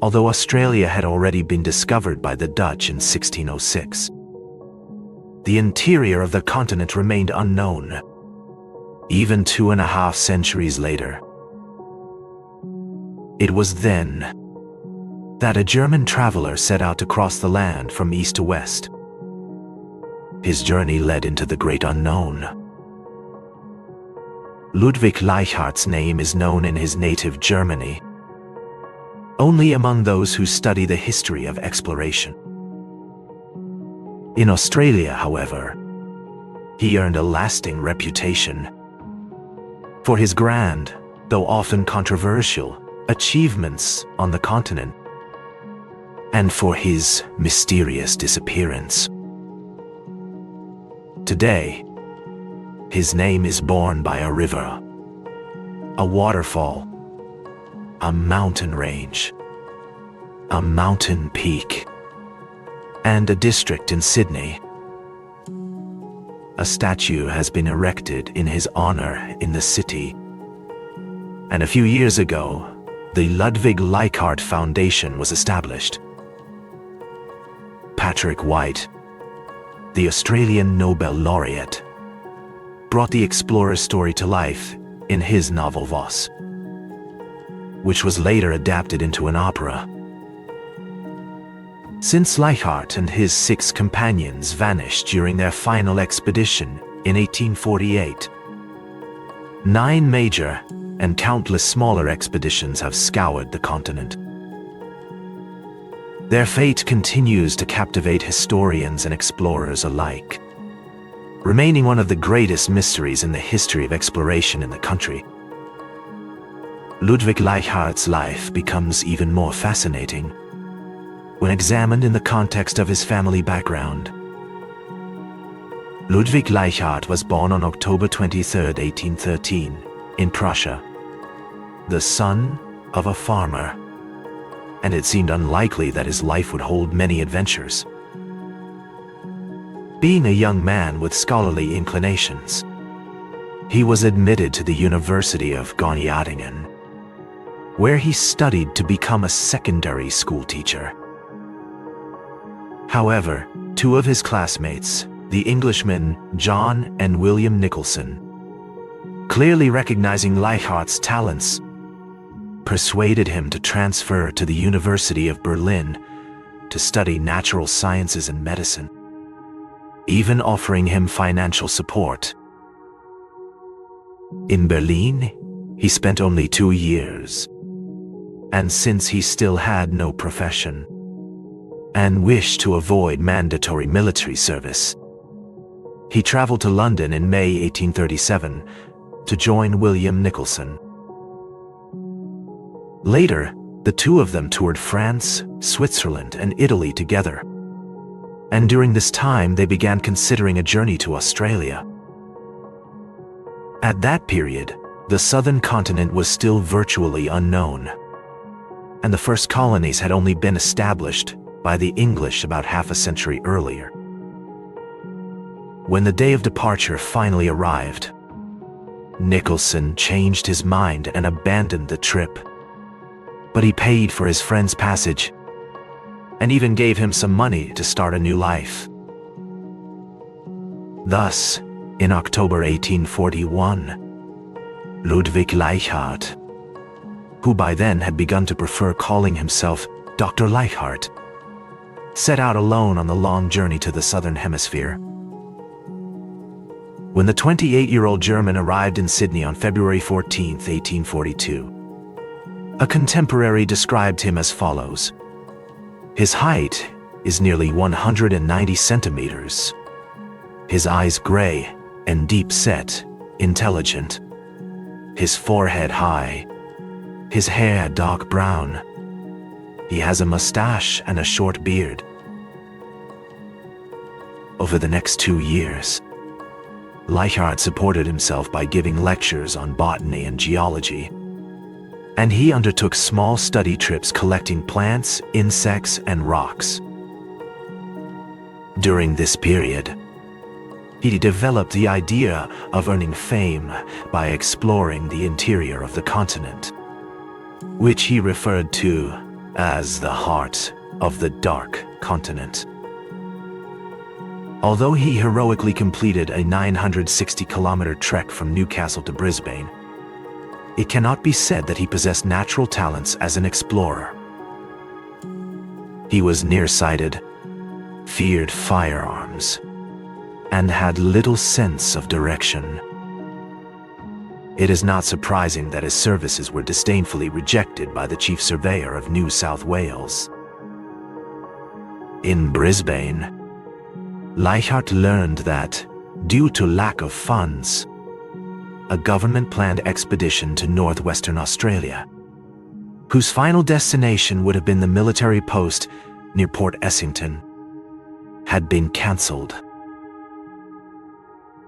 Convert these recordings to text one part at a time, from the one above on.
although Australia had already been discovered by the Dutch in 1606. The interior of the continent remained unknown, even 2.5 centuries later. It was then that a German traveler set out to cross the land from east to west. His journey led into the great unknown. Ludwig Leichhardt's name is known in his native Germany only among those who study the history of exploration. In Australia, however, he earned a lasting reputation for his grand, though often controversial, achievements on the continent, and for his mysterious disappearance. Today, his name is borne by a river, a waterfall, a mountain range, a mountain peak, and a district in Sydney. A statue has been erected in his honor in the city. And a few years ago, the Ludwig Leichhardt Foundation was established. Patrick White, the Australian Nobel laureate, brought the explorer's story to life in his novel Voss, which was later adapted into an opera. Since Leichhardt and his 6 companions vanished during their final expedition in 1848, 9 major and countless smaller expeditions have scoured the continent. Their fate continues to captivate historians and explorers alike, remaining one of the greatest mysteries in the history of exploration in the country. Ludwig Leichhardt's life becomes even more fascinating when examined in the context of his family background. Ludwig Leichhardt was born on October 23, 1813, in Prussia, the son of a farmer, and it seemed unlikely that his life would hold many adventures. Being a young man with scholarly inclinations, he was admitted to the University of Göttingen, where he studied to become a secondary school teacher. However, 2 of his classmates, the Englishmen John and William Nicholson, clearly recognizing Leichhardt's talents, persuaded him to transfer to the University of Berlin to study natural sciences and medicine, even offering him financial support. In Berlin, he spent only 2 years, and since he still had no profession and wished to avoid mandatory military service, he traveled to London in May 1837 to join William Nicholson. Later, the 2 of them toured France, Switzerland, and Italy together, and during this time they began considering a journey to Australia. At that period, the southern continent was still virtually unknown, and the first colonies had only been established by the English about half a century earlier. When the day of departure finally arrived, Nicholson changed his mind and abandoned the trip, but he paid for his friend's passage and even gave him some money to start a new life. Thus, in October 1841, Ludwig Leichhardt, who by then had begun to prefer calling himself Dr. Leichhardt, set out alone on the long journey to the southern hemisphere. When the 28-year-old German arrived in Sydney on February 14, 1842, a contemporary described him as follows: "His height is nearly 190 centimeters, his eyes gray and deep-set, intelligent, his forehead high, his hair dark brown. He has a mustache and a short beard." Over the next 2 years, Leichhardt supported himself by giving lectures on botany and geology, and he undertook small study trips collecting plants, insects, and rocks. During this period, he developed the idea of earning fame by exploring the interior of the continent, which he referred to as the heart of the Dark Continent. Although he heroically completed a 960-kilometer trek from Newcastle to Brisbane, it cannot be said that he possessed natural talents as an explorer. He was nearsighted, feared firearms, and had little sense of direction. It is not surprising that his services were disdainfully rejected by the Chief Surveyor of New South Wales. In Brisbane, Leichhardt learned that, due to lack of funds, a government-planned expedition to northwestern Australia, whose final destination would have been the military post near Port Essington, had been cancelled.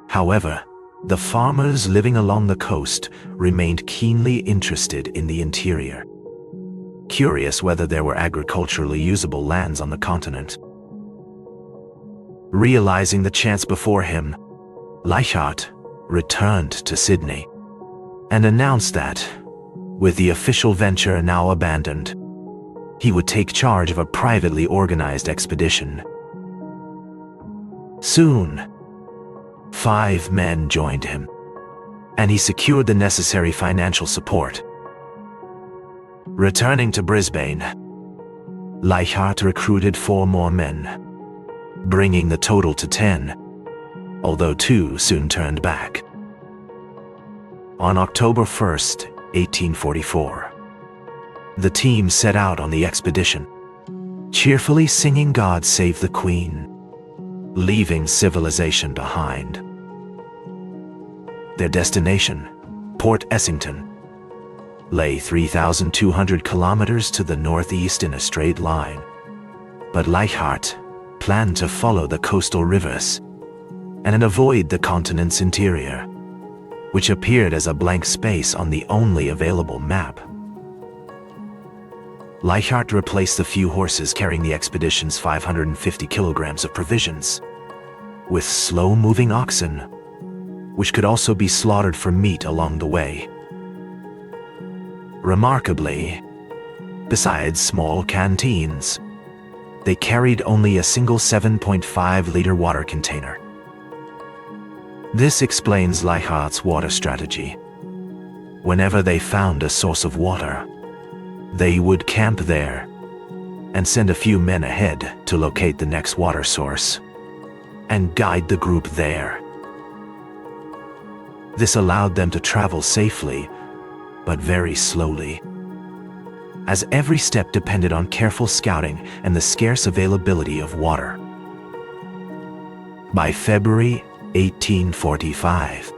However, the farmers living along the coast remained keenly interested in the interior, curious whether there were agriculturally usable lands on the continent. Realizing the chance before him, Leichhardt returned to Sydney and announced that, with the official venture now abandoned, he would take charge of a privately organized expedition. Soon, 5 men joined him, and he secured the necessary financial support. Returning to Brisbane, Leichhardt recruited 4 more men, bringing the total to 10, although 2 soon turned back. On October 1st, 1844, the team set out on the expedition, cheerfully singing "God Save the Queen," leaving civilization behind. Their destination, Port Essington, lay 3,200 kilometers to the northeast in a straight line, but Leichhardt planned to follow the coastal rivers and avoid the continent's interior, which appeared as a blank space on the only available map. Leichhardt replaced the few horses carrying the expedition's 550 kilograms of provisions with slow-moving oxen, which could also be slaughtered for meat along the way. Remarkably, besides small canteens, they carried only a single 7.5-liter water container. This explains Leichhardt's water strategy. Whenever they found a source of water, they would camp there and send a few men ahead to locate the next water source and guide the group there. This allowed them to travel safely, but very slowly, as every step depended on careful scouting and the scarce availability of water. By February 1845,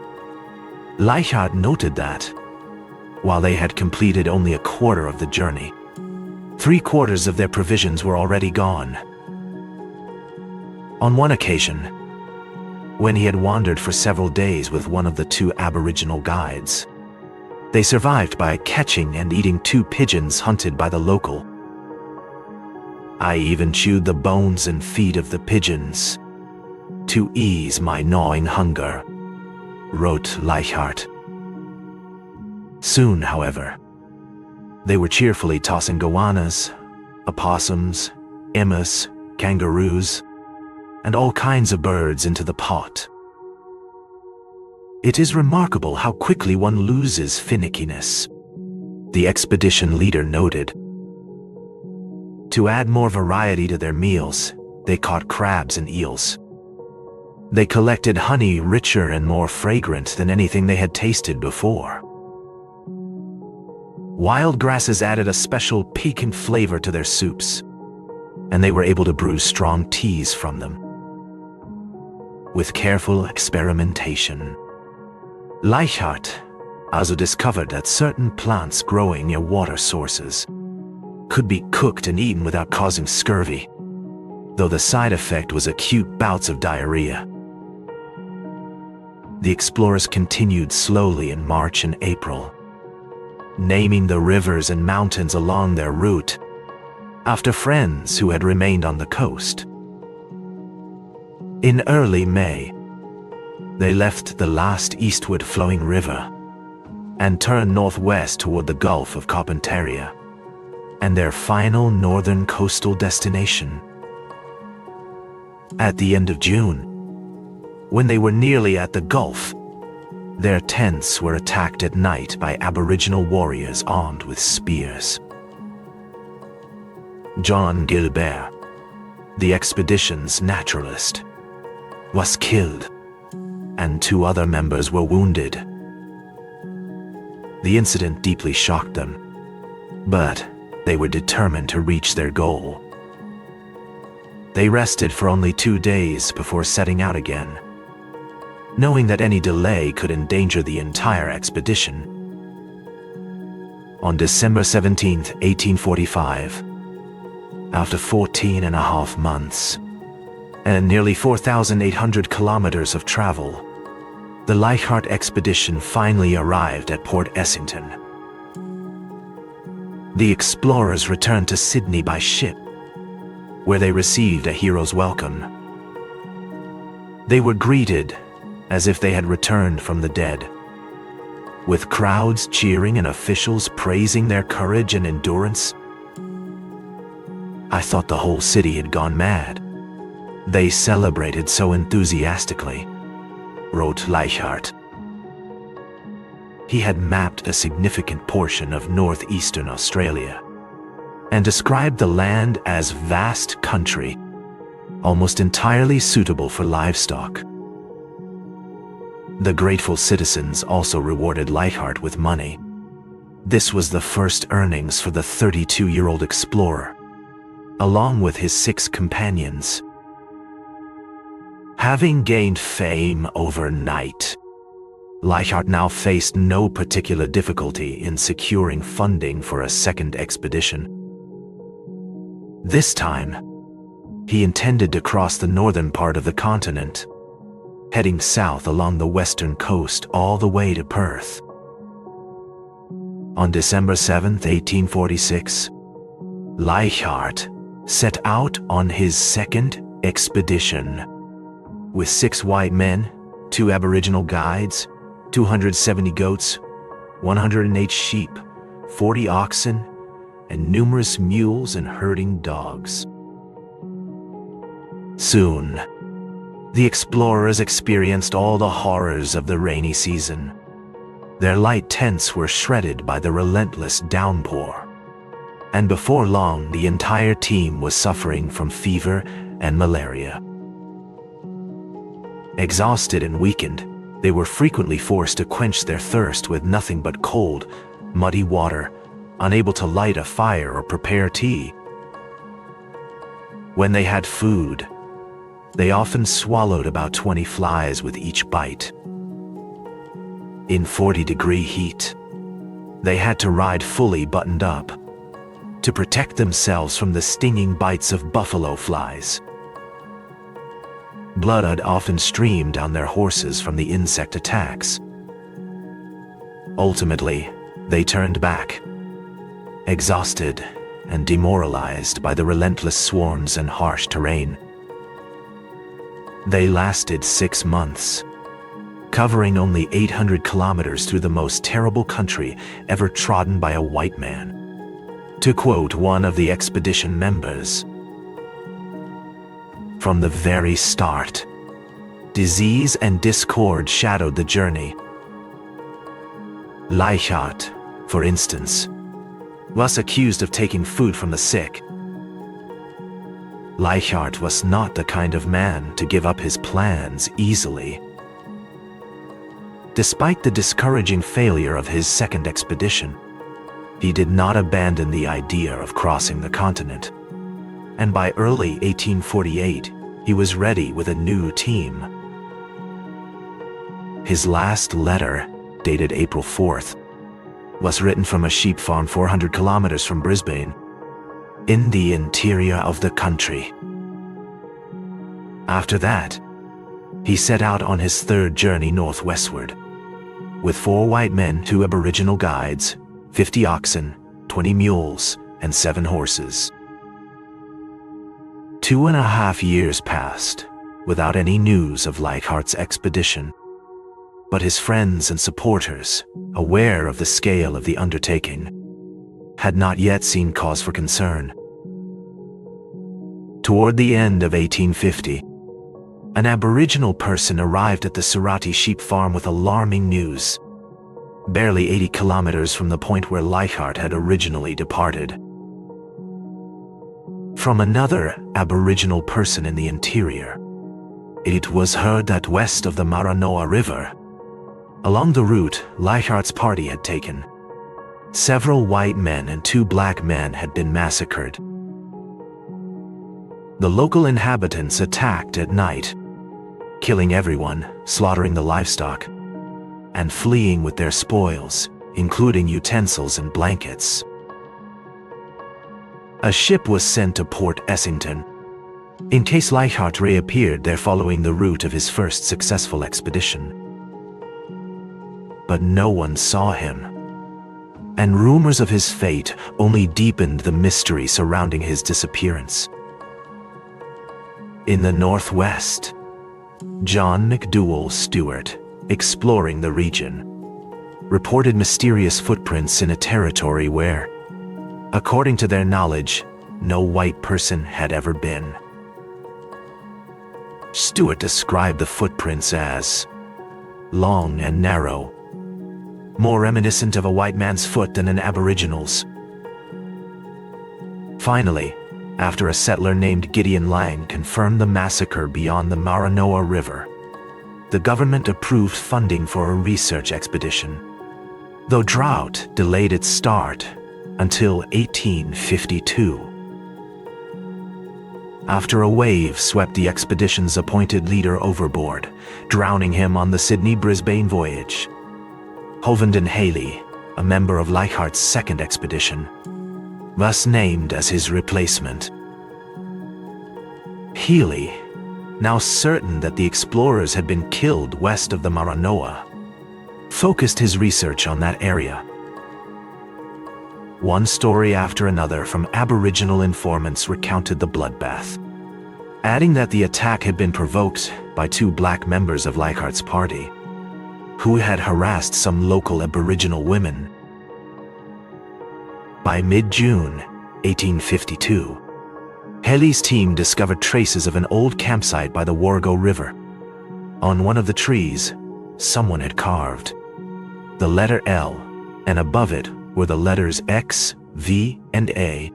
Leichhardt noted that, while they had completed only a quarter of the journey, 3/4 of their provisions were already gone. On one occasion, when he had wandered for several days with one of the 2 Aboriginal guides, they survived by catching and eating 2 pigeons hunted by the local. "I even chewed the bones and feet of the pigeons to ease my gnawing hunger," wrote Leichhardt. Soon, however, they were cheerfully tossing goannas, opossums, emus, kangaroos, and all kinds of birds into the pot. It is remarkable how quickly one loses finickiness, the expedition leader noted. To add more variety to their meals, they caught crabs and eels. They collected honey richer and more fragrant than anything they had tasted before. Wild grasses added a special piquant flavor to their soups, and they were able to brew strong teas from them. With careful experimentation, Leichhardt also discovered that certain plants growing near water sources could be cooked and eaten without causing scurvy, though the side effect was acute bouts of diarrhea. The explorers continued slowly in March and April, naming the rivers and mountains along their route after friends who had remained on the coast. In early May, they left the last eastward flowing river and turned northwest toward the Gulf of Carpentaria. and their final northern coastal destination. At the end of June, when they were nearly at the Gulf, their tents were attacked at night by Aboriginal warriors armed with spears. John Gilbert, the expedition's naturalist, was killed, and 2 other members were wounded. The incident deeply shocked them, but they were determined to reach their goal. They rested for only 2 days before setting out again, knowing that any delay could endanger the entire expedition. On December 17, 1845, after 14.5 months and nearly 4,800 kilometers of travel, the Leichhardt expedition finally arrived at Port Essington. The explorers returned to Sydney by ship, where they received a hero's welcome. They were greeted as if they had returned from the dead, with crowds cheering and officials praising their courage and endurance. I thought the whole city had gone mad. They celebrated so enthusiastically, wrote Leichhardt. He had mapped a significant portion of northeastern Australia and described the land as vast country, almost entirely suitable for livestock. The grateful citizens also rewarded Leichhardt with money. This was the first earnings for the 32-year-old explorer, along with his 6 companions. Having gained fame overnight, Leichhardt now faced no particular difficulty in securing funding for a second expedition. This time, he intended to cross the northern part of the continent, heading south along the western coast all the way to Perth. On December 7, 1846, Leichhardt set out on his second expedition with 6 white men, 2 Aboriginal guides, 270 goats, 108 sheep, 40 oxen, and numerous mules and herding dogs. Soon, the explorers experienced all the horrors of the rainy season. Their light tents were shredded by the relentless downpour, and before long the entire team was suffering from fever and malaria. Exhausted and weakened, they were frequently forced to quench their thirst with nothing but cold, muddy water, unable to light a fire or prepare tea. When they had food, they often swallowed about 20 flies with each bite. In 40-degree heat, they had to ride fully buttoned up to protect themselves from the stinging bites of buffalo flies. Blood had often streamed down their horses from the insect attacks. Ultimately, they turned back, exhausted and demoralized by the relentless swarms and harsh terrain. They lasted 6 months, covering only 800 kilometers through the most terrible country ever trodden by a white man. To quote one of the expedition members, "From the very start, disease and discord shadowed the journey. Leichhardt, for instance, was accused of taking food from the sick. Leichhardt was not the kind of man to give up his plans easily. Despite the discouraging failure of his second expedition, he did not abandon the idea of crossing the continent, and by early 1848, he was ready with a new team. His last letter, dated April 4th, was written from a sheep farm 400 kilometers from Brisbane, in the interior of the country. After that, he set out on his third journey northwestward, with 4 white men, 2 Aboriginal guides, 50 oxen, 20 mules, and 7 horses. 2.5 years passed without any news of Leichhardt's expedition, but his friends and supporters, aware of the scale of the undertaking, had not yet seen cause for concern. Toward the end of 1850, an Aboriginal person arrived at the Surati sheep farm with alarming news, barely 80 kilometers from the point where Leichhardt had originally departed. From another Aboriginal person in the interior, it was heard that west of the Maranoa River, along the route Leichhardt's party had taken, several white men and 2 black men had been massacred. The local inhabitants attacked at night, killing everyone, slaughtering the livestock, and fleeing with their spoils, including utensils and blankets. A ship was sent to Port Essington, in case Leichhardt reappeared there following the route of his first successful expedition. But no one saw him, and rumors of his fate only deepened the mystery surrounding his disappearance. In the northwest, John McDowell Stewart, exploring the region, reported mysterious footprints in a territory where, according to their knowledge, no white person had ever been. Stewart described the footprints as long and narrow, more reminiscent of a white man's foot than an Aboriginal's. Finally, after a settler named Gideon Lang confirmed the massacre beyond the Maranoa River, the government approved funding for a research expedition, though drought delayed its start until 1852. After a wave swept the expedition's appointed leader overboard, drowning him on the Sydney-Brisbane voyage, Hovenden Haley, a member of Leichhardt's second expedition, was named as his replacement. Healy, now certain that the explorers had been killed west of the Maranoa, focused his research on that area. One story after another from Aboriginal informants recounted the bloodbath, adding that the attack had been provoked by 2 black members of Leichhardt's party, who had harassed some local Aboriginal women. By mid-June 1852, Haley's team discovered traces of an old campsite by the Warrego River. On one of the trees, someone had carved the letter L, and above it were the letters X, V, and A.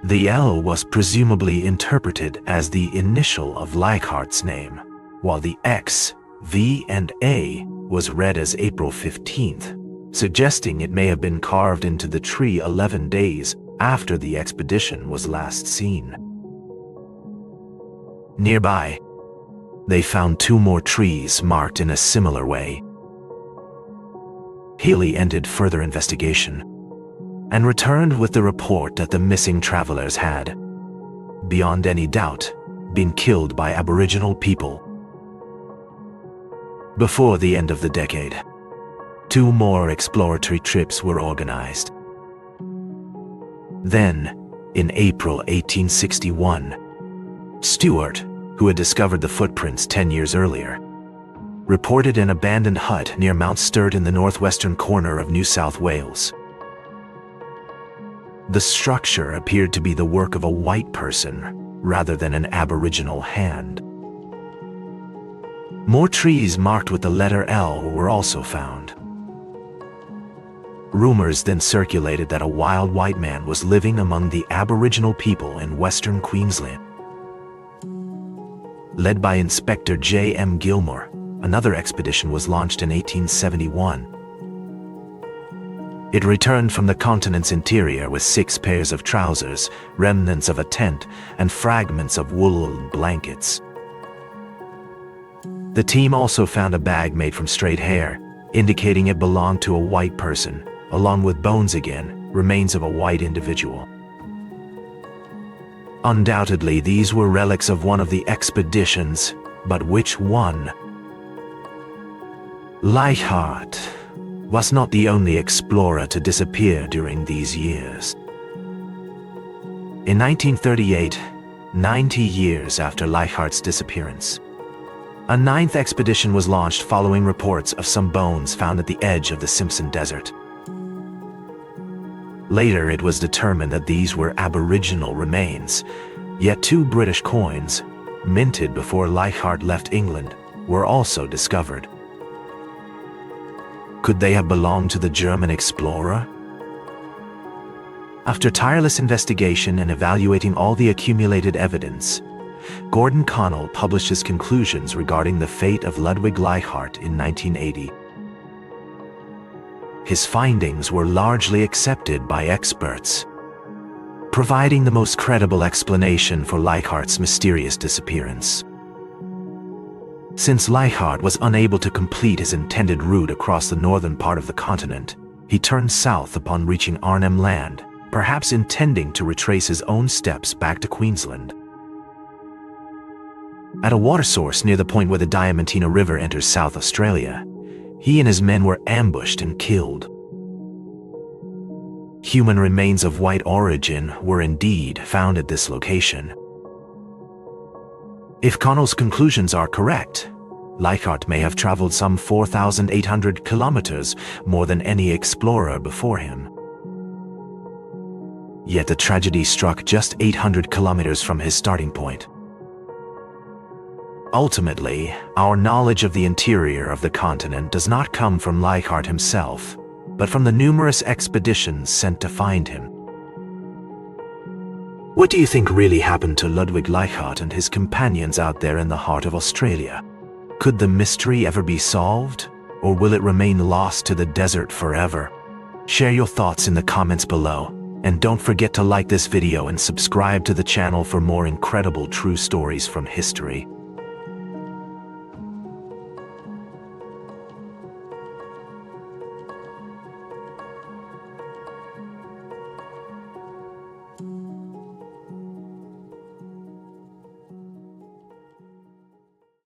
The L was presumably interpreted as the initial of Leichhardt's name, while the X, V, and A was read as April 15th, suggesting it may have been carved into the tree 11 days after the expedition was last seen. Nearby, they found 2 more trees marked in a similar way. Healy ended further investigation and returned with the report that the missing travelers had, beyond any doubt, been killed by Aboriginal people. Before the end of the decade, 2 more exploratory trips were organized. Then, in April 1861, Stewart, who had discovered the footprints 10 years earlier, reported an abandoned hut near Mount Sturt in the northwestern corner of New South Wales. The structure appeared to be the work of a white person rather than an Aboriginal hand. More trees marked with the letter L were also found. Rumors then circulated that a wild white man was living among the Aboriginal people in Western Queensland. Led by Inspector J. M. Gilmore, another expedition was launched in 1871. It returned from the continent's interior with 6 pairs of trousers, remnants of a tent, and fragments of woolen blankets. The team also found a bag made from straight hair, indicating it belonged to a white person, along with bones again, remains of a white individual. Undoubtedly, these were relics of one of the expeditions, but which one? Leichhardt was not the only explorer to disappear during these years. In 1938, 90 years after Leichhardt's disappearance, a 9th expedition was launched following reports of some bones found at the edge of the Simpson Desert. Later, it was determined that these were Aboriginal remains, yet 2 British coins, minted before Leichhardt left England, were also discovered. Could they have belonged to the German explorer? After tireless investigation and evaluating all the accumulated evidence, Gordon Connell published his conclusions regarding the fate of Ludwig Leichhardt in 1980. His findings were largely accepted by experts, providing the most credible explanation for Leichhardt's mysterious disappearance. Since Leichhardt was unable to complete his intended route across the northern part of the continent, he turned south upon reaching Arnhem Land, perhaps intending to retrace his own steps back to Queensland. At a water source near the point where the Diamantina River enters South Australia, he and his men were ambushed and killed. Human remains of white origin were indeed found at this location. If Connell's conclusions are correct, Leichhardt may have traveled some 4,800 kilometers, more than any explorer before him. Yet the tragedy struck just 800 kilometers from his starting point. Ultimately, our knowledge of the interior of the continent does not come from Leichhardt himself, but from the numerous expeditions sent to find him. What do you think really happened to Ludwig Leichhardt and his companions out there in the heart of Australia? Could the mystery ever be solved, or will it remain lost to the desert forever? Share your thoughts in the comments below, and don't forget to like this video and subscribe to the channel for more incredible true stories from history.